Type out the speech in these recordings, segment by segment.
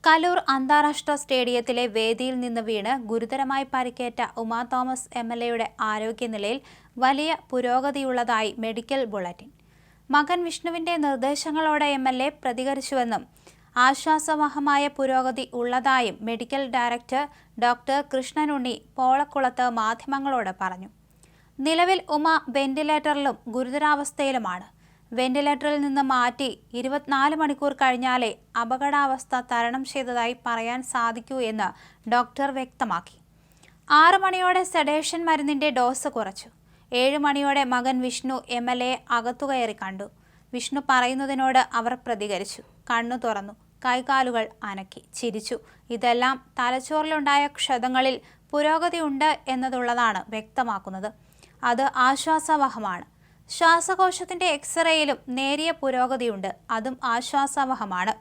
കലൂർ അന്താരാഷ്ട്ര സ്റ്റേഡിയത്തിലെ വേദിയിൽ നിന്ന് വീണ് ഗുരുതരമായി പരിക്കേറ്റ ഉമാ തോമസ് എംഎൽഎയുടെ ആരോഗ്യനിലയിൽ വലിയ പുരോഗതിയുള്ളതായി മെഡിക്കൽ ബുള്ളറ്റിൻ. മകൻ വിഷ്ണുവിന്റെ നിർദ്ദേശങ്ങളോടെ എംഎൽഎ പ്രതികരിച്ചുവെന്നും ആശ്വാസവഹമായ പുരോഗതി ഉള്ളതായും medical director doctor Krishnanunni Polakulath മാധ്യമങ്ങളോട് പറഞ്ഞു. നിലവിൽ ഉമ വെന്റിലേറ്ററിലും ഗുരുതരാവസ്ഥയിലുമാണ്. വെന്റിലേറ്ററിൽ നിന്ന് മാറ്റി 24 മണിക്കൂർ കഴിഞ്ഞാലേ അപകടാവസ്ഥ തരണം ചെയ്തതായി പറയാൻ സാധിക്കൂ എന്ന് ഡോക്ടർ വ്യക്തമാക്കി. 6 മണിയോടെ സെഡേഷൻ മരുന്നിന്റെ ഡോസ് കുറച്ചു. 7 മണിയോടെ മകൻ വിഷ്ണു എംഎൽഎ അകത്തുകയറി കണ്ടു. വിഷ്ണു പറയുന്നതിനോട് അവർ പ്രതികരിച്ചു. കണ്ണു തുറന്നു, കൈകാലുകൾ അനക്കി, ചിരിച്ചു. ഇതെല്ലാം തലച്ചോറിലുണ്ടായ ക്ഷതങ്ങളിൽ പുരോഗതിയുണ്ട് എന്നതുള്ളതാണ് വ്യക്തമാക്കുന്നത്. അത് ആശ്വാസവഹമാണ്. ശ്വാസകോശത്തിന്റെ എക്സ്റേയിലും നേരിയ പുരോഗതിയുണ്ട്. അതും ആശ്വാസവഹമാണ്.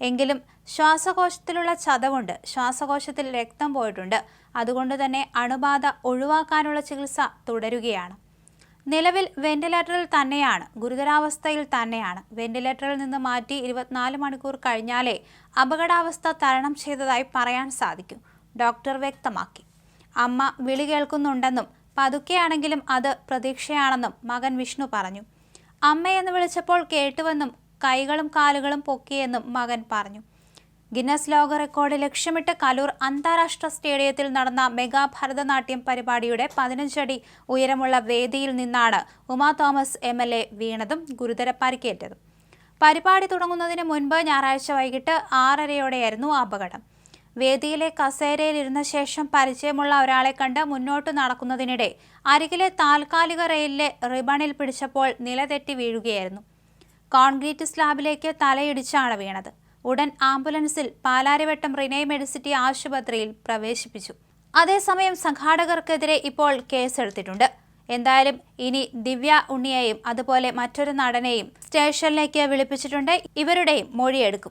എങ്കിലും ശ്വാസകോശത്തിലുള്ള ചതവുണ്ട്. ശ്വാസകോശത്തിൽ രക്തം പോയിട്ടുണ്ട്. അതുകൊണ്ട് തന്നെ അണുബാധ ഒഴിവാക്കാനുള്ള ചികിത്സ തുടരുകയാണ്. നിലവിൽ വെന്റിലേറ്ററിൽ തന്നെയാണ്. ഗുരുതരാവസ്ഥയിൽ തന്നെയാണ്. വെന്റിലേറ്ററിൽ നിന്ന് മാറ്റി 24 മണിക്കൂർ കഴിഞ്ഞാലേ അപകടാവസ്ഥ തരണം ചെയ്തതായി പറയാൻ സാധിക്കൂ, ഡോക്ടർ വ്യക്തമാക്കി. അമ്മ വിളി കേൾക്കുന്നുണ്ടെന്നും പതുക്കെയാണെങ്കിലും അത് പ്രതീക്ഷയാണെന്നും മകൻ വിഷ്ണു പറഞ്ഞു. അമ്മയെന്ന് വിളിച്ചപ്പോൾ കേട്ടുവെന്നും കൈകളും കാലുകളും പൊക്കിയെന്നും മകൻ പറഞ്ഞു. ഗിന്നസ് ലോക റെക്കോർഡ് ലക്ഷ്യമിട്ട് കലൂർ അന്താരാഷ്ട്ര സ്റ്റേഡിയത്തിൽ നടന്ന മെഗാ ഭരതനാട്യം പരിപാടിയുടെ 15 അടി ഉയരമുള്ള വേദിയിൽ നിന്നാണ് ഉമാ തോമസ് എംഎൽഎ വീണതും ഗുരുതര പരിക്കേറ്റതും. പരിപാടി തുടങ്ങുന്നതിന് മുൻപ് ഞായറാഴ്ച വൈകിട്ട് 6:30യോടെയായിരുന്നു അപകടം. വേദിയിലെ കസേരയിൽ ഇരുന്ന ശേഷം പരിചയമുള്ള ഒരാളെ കണ്ട് മുന്നോട്ട് നടക്കുന്നതിനിടെ അരികിലെ താൽക്കാലിക റെയിലിലെ റിബണിൽ പിടിച്ചപ്പോൾ നിലതെറ്റി വീഴുകയായിരുന്നു. കോൺക്രീറ്റ് സ്ലാബിലേക്ക് തലയിടിച്ചാണ് വീണത്. ഉടൻ ആംബുലൻസിൽ പാലാരിവട്ടം റിനൈ മെഡിസിറ്റി ആശുപത്രിയിൽ പ്രവേശിപ്പിച്ചു. അതേസമയം സംഘാടകർക്കെതിരെ ഇപ്പോൾ കേസെടുത്തിട്ടുണ്ട്. എന്തായാലും ഇനി ദിവ്യ ഉണ്ണിയെയും അതുപോലെ മറ്റൊരു നടനെയും സ്റ്റേഷനിലേക്ക് വിളിപ്പിച്ചിട്ടുണ്ട്. ഇവരുടെയും മൊഴിയെടുക്കും.